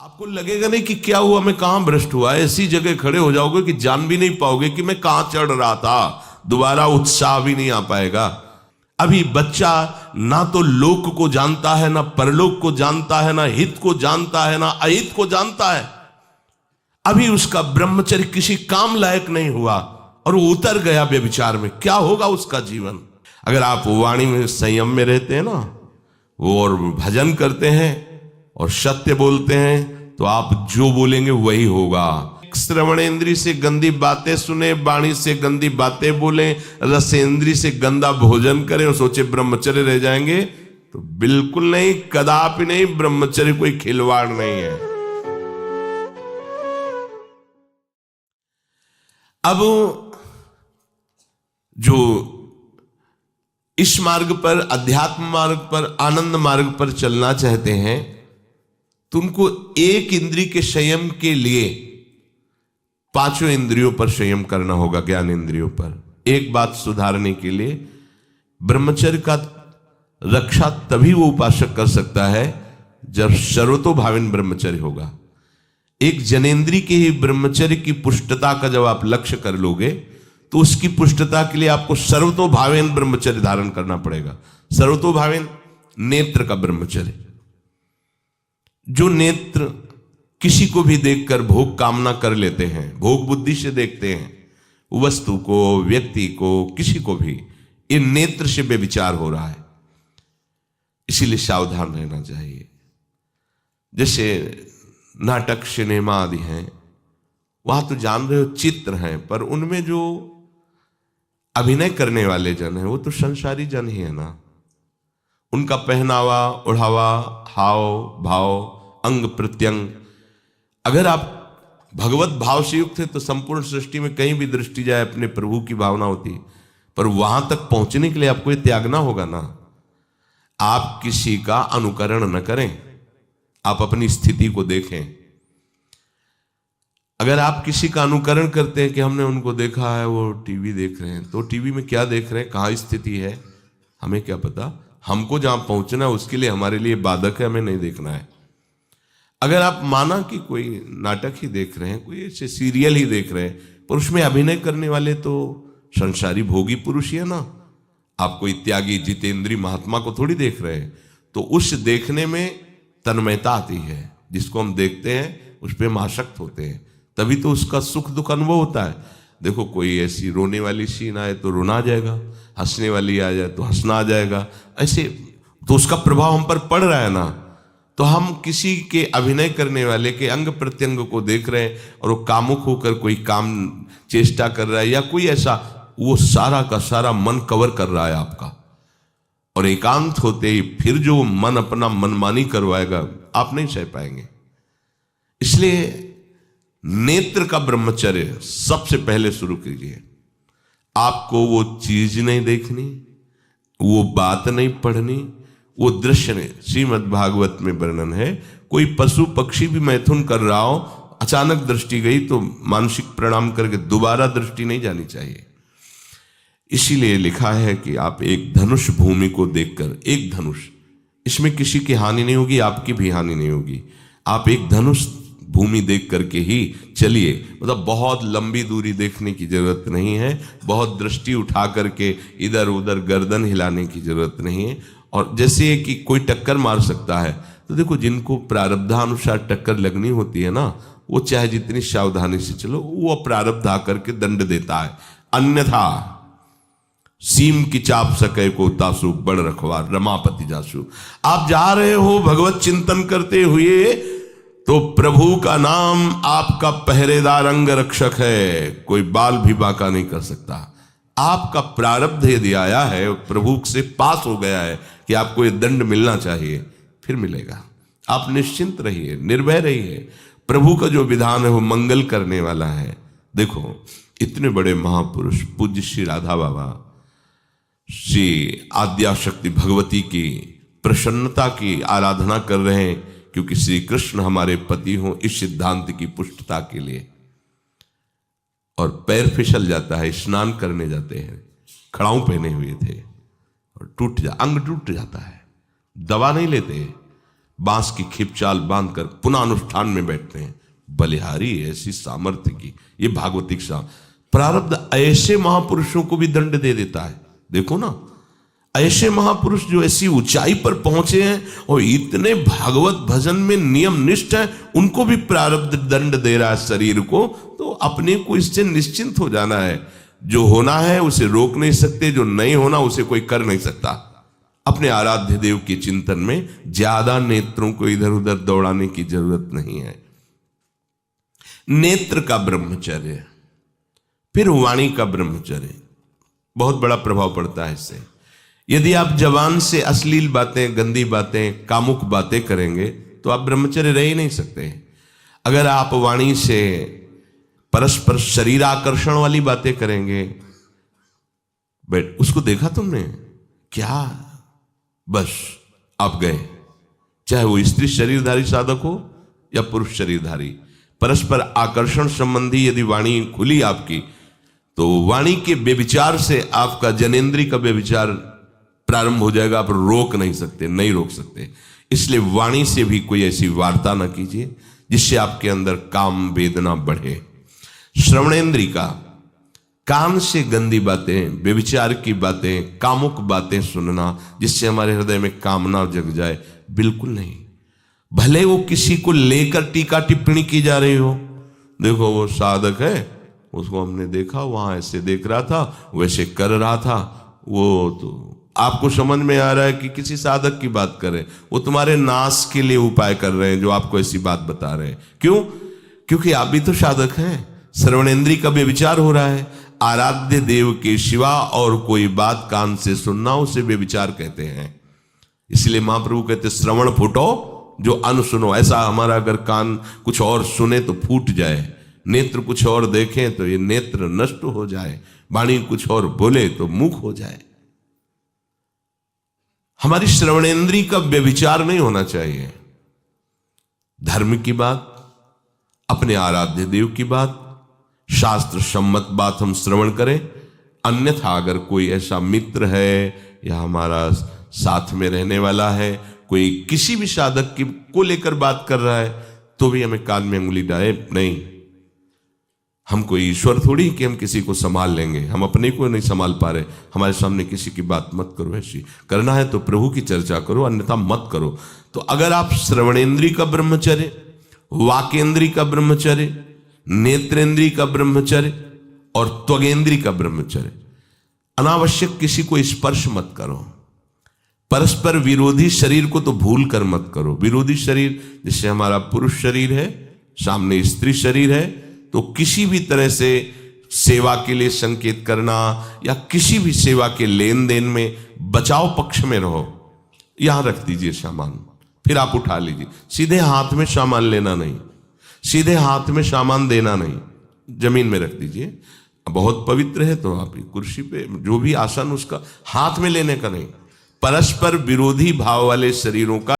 आपको लगेगा नहीं कि क्या हुआ, मैं कहां भ्रष्ट हुआ, ऐसी जगह खड़े हो जाओगे कि जान भी नहीं पाओगे कि मैं कहां चढ़ रहा था। दोबारा उत्साह भी नहीं आ पाएगा। अभी बच्चा ना तो लोक को जानता है, ना परलोक को जानता है, ना हित को जानता है, ना अहित को जानता है। अभी उसका ब्रह्मचर्य किसी काम लायक नहीं हुआ और वो उतर गया व्यभिचार में। क्या होगा उसका जीवन? अगर आप वाणी में संयम में रहते हैं ना, वो और भजन करते हैं और सत्य बोलते हैं, तो आप जो बोलेंगे वही होगा। श्रवणेंद्री से गंदी बातें सुने, वाणी से गंदी बातें बोले, रसेंद्री से गंदा भोजन करें और सोचे ब्रह्मचर्य रह जाएंगे, तो बिल्कुल नहीं, कदापि नहीं। ब्रह्मचर्य कोई खिलवाड़ नहीं है। अब जो इस मार्ग पर, अध्यात्म मार्ग पर, आनंद मार्ग पर चलना चाहते हैं, तो उनको एक इंद्रिय के संयम के लिए पांचों इंद्रियों पर संयम करना होगा, ज्ञान इंद्रियों पर। एक बात सुधारने के लिए, ब्रह्मचर्य का रक्षा तभी वो उपासक कर सकता है जब सर्वतोभावेन ब्रह्मचर्य होगा। एक जनेन्द्रीय के ही ब्रह्मचर्य की पुष्टता का जब आप लक्ष्य कर लोगे, तो उसकी पुष्टता के लिए आपको सर्वतोभावेन ब्रह्मचर्य धारण करना पड़ेगा। सर्वतोभावेन नेत्र का ब्रह्मचर्य, जो नेत्र किसी को भी देखकर भोग कामना कर लेते हैं, भोग बुद्धि से देखते हैं वस्तु को, व्यक्ति को, किसी को भी, ये नेत्र से व्यभिचार हो रहा है। इसीलिए सावधान रहना चाहिए। जैसे नाटक, सिनेमा आदि हैं, वहां तो जान रहे हो चित्र हैं, पर उनमें जो अभिनय करने वाले जन हैं वो तो संसारी जन ही है ना। उनका पहनावा, ओढ़ावा, हाव भाव, अंग प्रत्यंग, अगर आप भगवत भाव से युक्त है तो संपूर्ण सृष्टि में कहीं भी दृष्टि जाए अपने प्रभु की भावना होती है। पर वहां तक पहुंचने के लिए आपको ये त्यागना होगा ना। आप किसी का अनुकरण न करें, आप अपनी स्थिति को देखें। अगर आप किसी का अनुकरण करते हैं कि हमने उनको देखा है, वो टीवी देख रहे हैं, तो टीवी में क्या देख रहे हैं, कहाँ स्थिति है, हमें क्या पता। हमको जहां पहुंचना है उसके लिए हमारे लिए बाधक है, हमें नहीं देखना है। अगर आप माना कि कोई नाटक ही देख रहे हैं, कोई ऐसे सीरियल ही देख रहे हैं, पर उसमें अभिनय करने वाले तो संसारी भोगी पुरुष ही है ना। आप कोई त्यागी जितेंद्री महात्मा को थोड़ी देख रहे हैं। तो उस देखने में तन्मयता आती है। जिसको हम देखते हैं उस पर हम आसक्त होते हैं, तभी तो उसका सुख दुख अनुभव होता है। देखो, कोई ऐसी रोने वाली सीन आए तो रोना आ जाएगा, हंसने वाली आ जाए तो हंसना आ जाएगा, ऐसे तो उसका प्रभाव हम पर पड़ रहा है ना। तो हम किसी के अभिनय करने वाले के अंग प्रत्यंग को देख रहे हैं और वो कामुक होकर कोई काम चेष्टा कर रहा है, या कोई ऐसा, वो सारा का सारा मन कवर कर रहा है आपका। और एकांत होते ही फिर जो मन अपना मनमानी करवाएगा, आप नहीं सह पाएंगे। इसलिए नेत्र का ब्रह्मचर्य सबसे पहले शुरू कीजिए। आपको वो चीज नहीं देखनी, वो बात नहीं पढ़नी, वो दृश्य नहीं। श्रीमद् भागवत में वर्णन है, कोई पशु पक्षी भी मैथुन कर रहा हो, अचानक दृष्टि गई तो मानसिक प्रणाम करके दोबारा दृष्टि नहीं जानी चाहिए। इसीलिए लिखा है कि आप एक धनुष भूमि को देखकर, एक धनुष, इसमें किसी की हानि नहीं होगी, आपकी भी हानि नहीं होगी। आप एक धनुष भूमि देख करके ही चलिए। मतलब बहुत लंबी दूरी देखने की जरूरत नहीं है, बहुत दृष्टि उठा करके इधर उधर गर्दन हिलाने की जरूरत नहीं है। और जैसे कि कोई टक्कर मार सकता है, तो देखो, जिनको प्रारब्धानुसार टक्कर लगनी होती है ना, वो चाहे जितनी सावधानी से चलो, वो प्रारब्ध आकर के दंड देता है। अन्यथा सीम की चाप सके को तासु, बड़ रखवार रमापति जासु। आप जा रहे हो भगवत चिंतन करते हुए, तो प्रभु का नाम आपका पहरेदार अंग रक्षक है, कोई बाल भी बांका नहीं कर सकता। आपका प्रारब्ध यदि आया है, प्रभु से पास हो गया है कि आपको ये दंड मिलना चाहिए, फिर मिलेगा। आप निश्चिंत रहिए, निर्भय रहिए। प्रभु का जो विधान है वो मंगल करने वाला है। देखो, इतने बड़े महापुरुष पूज्य श्री राधा बाबा, श्री आद्याशक्ति भगवती की प्रसन्नता की आराधना कर रहे हैं, क्योंकि श्री कृष्ण हमारे पति हों, इस सिद्धांत की पुष्टता के लिए। और पैर फिसल जाता है, स्नान करने जाते हैं, खड़ाऊ पहने हुए थे और अंग टूट जाता है, दवा नहीं लेते, बांस की खिपचाल बांधकर पुनः अनुष्ठान में बैठते हैं। बलिहारी ऐसी सामर्थ्य की, ये भागवतिक प्रारब्ध ऐसे महापुरुषों को भी दंड दे देता है। देखो ना, ऐसे महापुरुष जो ऐसी ऊंचाई पर पहुंचे हैं और इतने भागवत भजन में नियम निष्ठ है, उनको भी प्रारब्ध दंड दे रहा है शरीर को। तो अपने को इससे निश्चिंत हो जाना है। जो होना है उसे रोक नहीं सकते, जो नहीं होना उसे कोई कर नहीं सकता। अपने आराध्य देव के चिंतन में ज्यादा नेत्रों को इधर उधर दौड़ाने की जरूरत नहीं है। नेत्र का ब्रह्मचर्य, फिर वाणी का ब्रह्मचर्य, बहुत बड़ा प्रभाव पड़ता है इससे। यदि आप जवान से अश्लील बातें, गंदी बातें, कामुक बातें करेंगे तो आप ब्रह्मचर्य रह ही नहीं सकते। अगर आप वाणी से परस्पर शरीर आकर्षण वाली बातें करेंगे, बट उसको देखा तुमने क्या, बस आप गए। चाहे वो स्त्री शरीरधारी साधक हो या पुरुष शरीरधारी, परस्पर आकर्षण संबंधी यदि वाणी खुली आपकी, तो वाणी के व्यभिचार से आपका जनेंद्री का व्यभिचार प्रारंभ हो जाएगा। आप रोक नहीं सकते, नहीं रोक सकते। इसलिए वाणी से भी कोई ऐसी वार्ता ना कीजिए जिससे आपके अंदर काम वेदना बढ़े। श्रवणेंद्री का, कान से गंदी बातें, व्यभिचार की बातें, कामुक बातें सुनना जिससे हमारे हृदय में कामना जग जाए, बिल्कुल नहीं। भले वो किसी को लेकर टीका टिप्पणी की जा रही हो, देखो वो साधक है, उसको हमने देखा वहां ऐसे देख रहा था, वैसे कर रहा था, वो तो आपको समझ में आ रहा है कि किसी साधक की बात कर रहे हैं, वो तुम्हारे नाश के लिए उपाय कर रहे हैं जो आपको ऐसी बात बता रहे हैं। क्यों? क्योंकि आप भी तो साधक हैं। श्रवणेंद्री का व्यभिचार हो रहा है। आराध्य देव के सिवा और कोई बात कान से सुनना उसे व्यभिचार कहते हैं। इसलिए महाप्रभु कहते श्रवण फूटो जो अन सुनो। ऐसा हमारा अगर कान कुछ और सुने तो फूट जाए, नेत्र कुछ और देखें तो ये नेत्र नष्ट हो जाए, वाणी कुछ और बोले तो मुख हो जाए। हमारी श्रवणेंद्री का व्यभिचार नहीं होना चाहिए। धर्म की बात, अपने आराध्य देव की बात, शास्त्र सम्मत बात हम श्रवण करें। अन्यथा अगर कोई ऐसा मित्र है या हमारा साथ में रहने वाला है, कोई किसी भी साधक की को लेकर बात कर रहा है, तो भी हमें कान में उंगली डाले नहीं। हम कोई ईश्वर थोड़ी कि हम किसी को संभाल लेंगे, हम अपने को नहीं संभाल पा रहे। हमारे सामने किसी की बात मत करो। ऐसी करना है तो प्रभु की चर्चा करो, अन्यथा मत करो। तो अगर आप श्रवणेंद्री का ब्रह्मचर्य, वाकेंद्री का ब्रह्मचर्य, नेत्रेंद्री का ब्रह्मचर्य और त्वगेंद्री का ब्रह्मचर्य, अनावश्यक किसी को स्पर्श मत करो। परस्पर विरोधी शरीर को तो भूल कर मत करो। विरोधी शरीर जैसे हमारा पुरुष शरीर है, सामने स्त्री शरीर है, तो किसी भी तरह से सेवा के लिए संकेत करना या किसी भी सेवा के लेन देन में बचाव पक्ष में रहो। यहां रख दीजिए सामान, फिर आप उठा लीजिए। सीधे हाथ में सामान लेना नहीं, सीधे हाथ में सामान देना नहीं, जमीन में रख दीजिए। बहुत पवित्र है तो आप कुर्सी पे जो भी आसन उसका हाथ में लेने का नहीं। परस्पर विरोधी भाव वाले शरीरों का